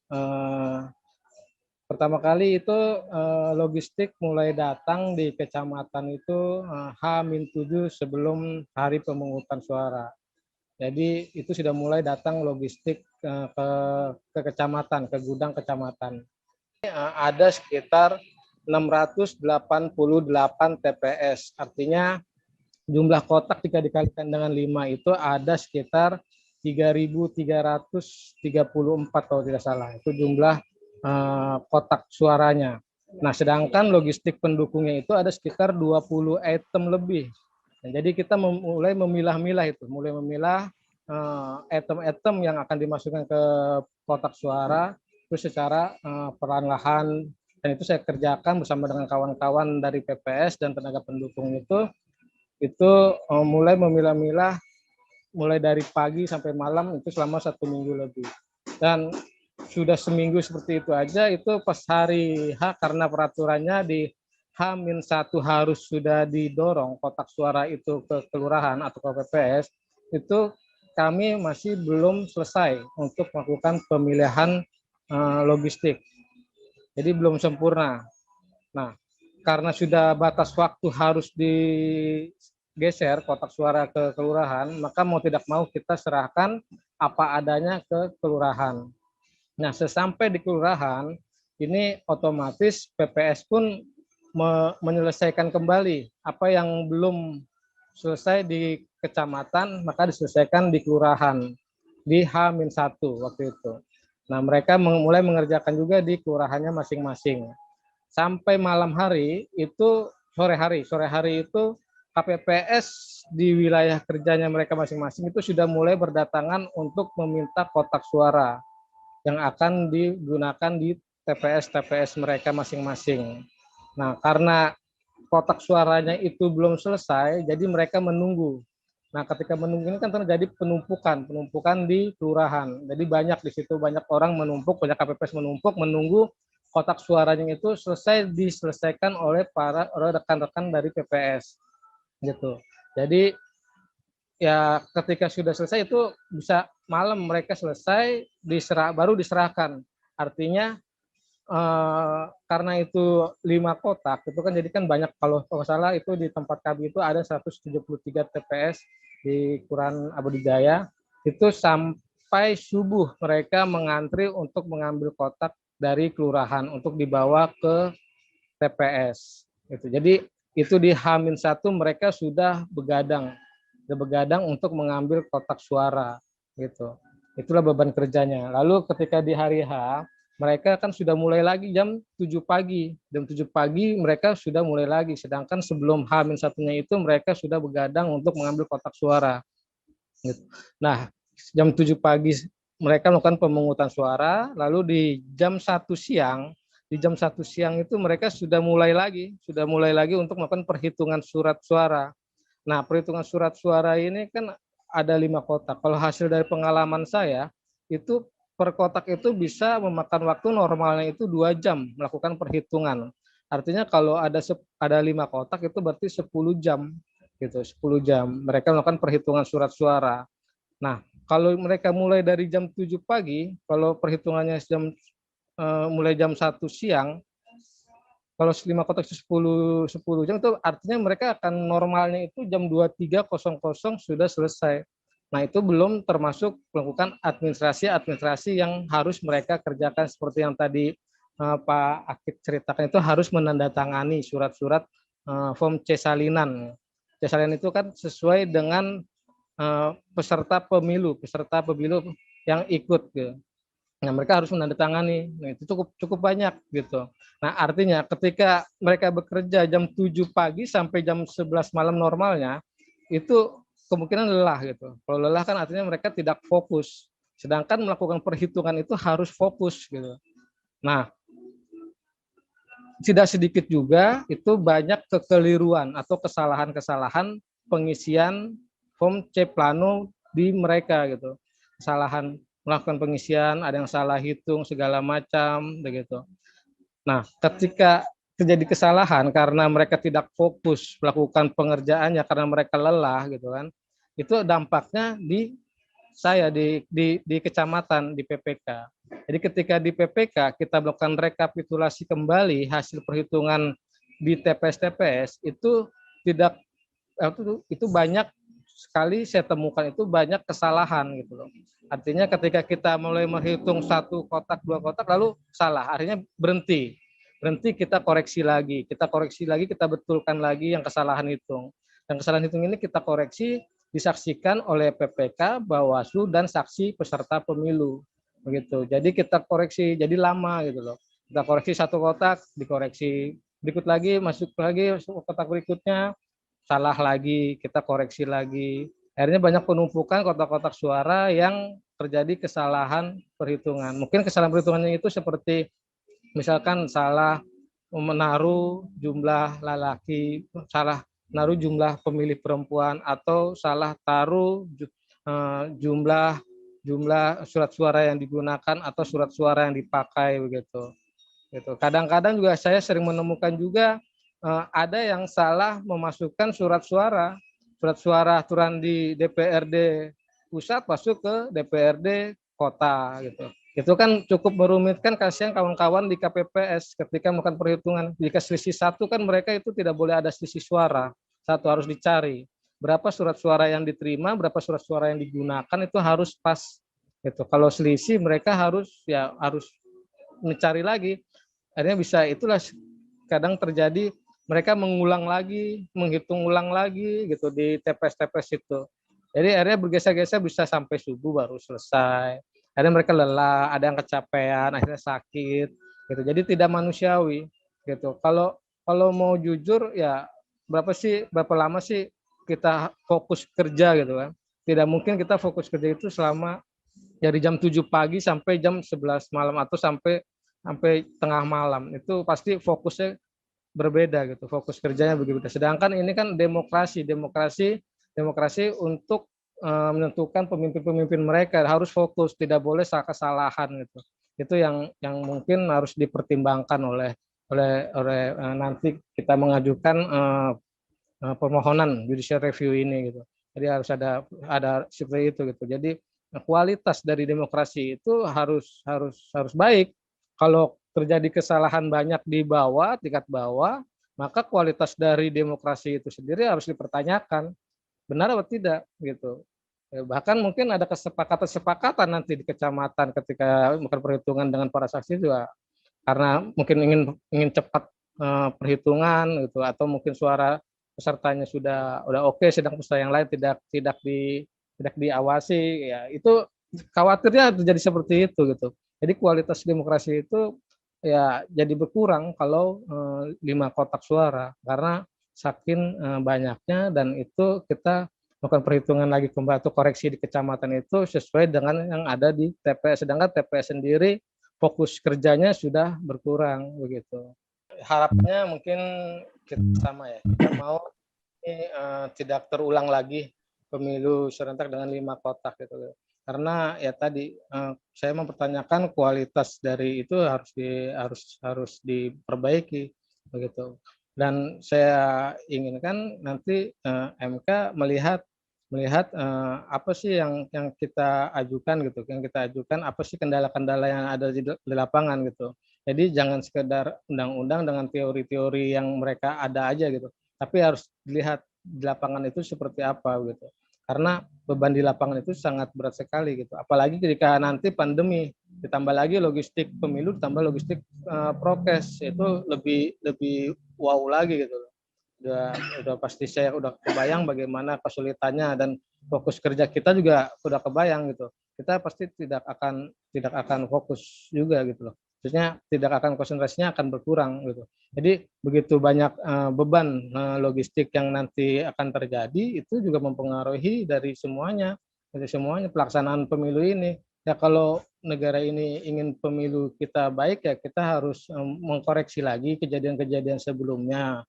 Eh, Pertama kali itu logistik mulai datang di kecamatan itu H-7 sebelum hari pemungutan suara. Jadi itu sudah mulai datang logistik ke kecamatan, ke gudang kecamatan. Ada sekitar 688 TPS, artinya jumlah kotak jika dikalikan dengan 5 itu ada sekitar 3.334 kalau tidak salah. Itu jumlah kotak suaranya. Nah, sedangkan logistik pendukungnya itu ada sekitar 20 item lebih. Nah, jadi kita mulai memilah-milah itu, mulai memilah item-item yang akan dimasukkan ke kotak suara itu secara perlahan-lahan, dan itu saya kerjakan bersama dengan kawan-kawan dari PPS dan tenaga pendukung itu mulai memilah-milah mulai dari pagi sampai malam itu selama 1 minggu lebih. Dan sudah seminggu seperti itu aja, itu pas hari H karena peraturannya di H-1 harus sudah didorong kotak suara itu ke kelurahan atau ke PPS, itu kami masih belum selesai untuk melakukan pemilihan logistik. Jadi belum sempurna. Nah, karena sudah batas waktu harus digeser kotak suara ke kelurahan, maka mau tidak mau kita serahkan apa adanya ke kelurahan. Nah, sesampai di kelurahan, ini otomatis PPS pun menyelesaikan kembali apa yang belum selesai di kecamatan, maka diselesaikan di kelurahan di H-1 waktu itu. Nah, mereka mulai mengerjakan juga di kelurahannya masing-masing. Sampai malam hari itu sore hari itu KPPS di wilayah kerjanya mereka masing-masing itu sudah mulai berdatangan untuk meminta kotak suara yang akan digunakan di TPS mereka masing-masing. Nah, karena kotak suaranya itu belum selesai, jadi mereka menunggu. Nah, ketika menunggu ini kan terjadi penumpukan di kelurahan. Jadi banyak di situ, banyak orang menumpuk, banyak KPPS menumpuk, menunggu kotak suaranya itu diselesaikan oleh rekan-rekan dari PPS gitu. Jadi ya ketika sudah selesai itu bisa malam mereka selesai baru diserahkan. Artinya karena itu 5 kotak itu kan jadi kan banyak, kalau salah itu di tempat kami itu ada 173 TPS di Kelurahan Abdijaya, itu sampai subuh mereka mengantri untuk mengambil kotak dari kelurahan untuk dibawa ke TPS gitu. Jadi itu di H-1 mereka sudah begadang untuk mengambil kotak suara gitu. Itulah beban kerjanya. Lalu ketika di hari H, mereka kan sudah mulai lagi jam 7 pagi. Jam 7 pagi mereka sudah mulai lagi, sedangkan sebelum H-1-nya itu mereka sudah begadang untuk mengambil kotak suara. Gitu. Nah, jam 7 pagi mereka melakukan pemungutan suara, lalu di jam 1 siang itu mereka sudah mulai lagi untuk melakukan perhitungan surat suara. Nah, perhitungan surat suara ini kan ada 5 kotak. Kalau hasil dari pengalaman saya, itu per kotak itu bisa memakan waktu normalnya itu 2 jam melakukan perhitungan. Artinya kalau ada 5 kotak itu berarti 10 jam gitu, 10 jam mereka melakukan perhitungan surat suara. Nah, kalau mereka mulai dari jam 7 pagi, kalau perhitungannya mulai jam 1 siang, kalau 5 kotak itu 10 jam itu artinya mereka akan normalnya itu jam 23.00 sudah selesai. Nah, itu belum termasuk melakukan administrasi yang harus mereka kerjakan seperti yang tadi Pak Akid ceritakan, itu harus menandatangani surat-surat form C salinan. C salinan itu kan sesuai dengan peserta pemilu yang ikut gitu. Nah, mereka harus menandatangani. Nah, itu cukup banyak gitu. Nah, artinya ketika mereka bekerja jam 7 pagi sampai jam 11 malam normalnya, itu kemungkinan lelah gitu. Kalau lelah kan artinya mereka tidak fokus. Sedangkan melakukan perhitungan itu harus fokus gitu. Nah, tidak sedikit juga itu banyak kekeliruan atau kesalahan-kesalahan pengisian form C plano di mereka gitu. Kesalahan melakukan pengisian, ada yang salah hitung segala macam begitu. Nah, ketika terjadi kesalahan karena mereka tidak fokus melakukan pengerjaannya karena mereka lelah gitu kan, itu dampaknya di saya di kecamatan di PPK. Jadi ketika di PPK kita melakukan rekapitulasi kembali hasil perhitungan di TPS-TPS itu tidak itu banyak sekali saya temukan itu banyak kesalahan gitu loh. Artinya ketika kita mulai menghitung 1 kotak 2 kotak lalu salah, akhirnya berhenti kita koreksi lagi, kita betulkan lagi yang kesalahan hitung. Dan kesalahan hitung ini kita koreksi disaksikan oleh PPK, Bawaslu dan saksi peserta pemilu begitu. Jadi kita koreksi jadi lama gitu loh. Kita koreksi 1 kotak, dikoreksi berikut lagi, masuk lagi kotak berikutnya, salah lagi, kita koreksi lagi. Akhirnya banyak penumpukan kotak-kotak suara yang terjadi kesalahan perhitungan. Mungkin kesalahan perhitungannya itu seperti misalkan salah menaruh jumlah lelaki, salah menaruh jumlah pemilih perempuan, atau salah taruh jumlah surat suara yang digunakan atau surat suara yang dipakai begitu. Kadang-kadang juga saya sering menemukan juga ada yang salah memasukkan surat suara aturan di DPRD pusat masuk ke DPRD kota gitu. Itu kan cukup merumitkan, kasihan kawan-kawan di KPPS ketika melakukan perhitungan. Jika selisih 1 kan mereka itu tidak boleh ada selisih suara. 1 harus dicari. Berapa surat suara yang diterima, berapa surat suara yang digunakan itu harus pas gitu. Kalau selisih mereka harus mencari lagi. Akhirnya bisa itulah kadang terjadi mereka mengulang lagi, menghitung ulang lagi gitu di TPS-TPS itu. Jadi akhirnya bergeser-geser bisa sampai subuh baru selesai. Akhirnya mereka lelah, ada yang kecapean, akhirnya sakit gitu. Jadi tidak manusiawi gitu. Kalau mau jujur ya berapa lama sih kita fokus kerja gitu kan. Tidak mungkin kita fokus kerja itu selama dari jam 7 pagi sampai jam 11 malam atau sampai tengah malam. Itu pasti fokusnya berbeda gitu, fokus kerjanya begitu. Sedangkan ini kan demokrasi untuk menentukan pemimpin-pemimpin mereka harus fokus, tidak boleh kesalahan gitu. Itu yang mungkin harus dipertimbangkan oleh nanti kita mengajukan permohonan judicial review ini gitu. Jadi harus ada seperti itu gitu. Jadi kualitas dari demokrasi itu harus baik. Kalau terjadi kesalahan banyak di tingkat bawah, maka kualitas dari demokrasi itu sendiri harus dipertanyakan. Benar atau tidak gitu. Bahkan mungkin ada kesepakatan nanti di kecamatan ketika melakukan perhitungan dengan para saksi juga, karena mungkin ingin cepat perhitungan gitu, atau mungkin suara pesertanya sudah oke, sedang peserta yang lain tidak diawasi, ya itu khawatirnya terjadi seperti itu gitu. Jadi kualitas demokrasi itu ya jadi berkurang kalau 5 kotak suara, karena saking banyaknya, dan itu kita melakukan perhitungan lagi kembali atau koreksi di kecamatan itu sesuai dengan yang ada di TPS, sedangkan TPS sendiri fokus kerjanya sudah berkurang begitu. Harapannya mungkin kita sama ya, kita mau ini tidak terulang lagi pemilu serentak dengan 5 kotak gitu. Karena ya tadi saya mempertanyakan kualitas dari itu harus diperbaiki begitu. Dan saya inginkan nanti MK melihat apa sih yang kita ajukan gitu, apa sih kendala-kendala yang ada di lapangan gitu. Jadi jangan sekedar undang-undang dengan teori-teori yang mereka ada aja gitu, tapi harus dilihat di lapangan itu seperti apa gitu. Karena beban di lapangan itu sangat berat sekali gitu. Apalagi ketika nanti pandemi, ditambah lagi logistik pemilu, ditambah logistik prokes, itu lebih wow lagi gitu. Udah pasti saya udah kebayang bagaimana kesulitannya, dan fokus kerja kita juga udah kebayang gitu. Kita pasti tidak akan fokus juga gitu loh. Maksudnya tidak akan, konsentrasinya akan berkurang gitu. Jadi begitu banyak beban logistik yang nanti akan terjadi, itu juga mempengaruhi dari semuanya pelaksanaan pemilu ini. Ya kalau negara ini ingin pemilu kita baik, ya kita harus mengkoreksi lagi kejadian-kejadian sebelumnya.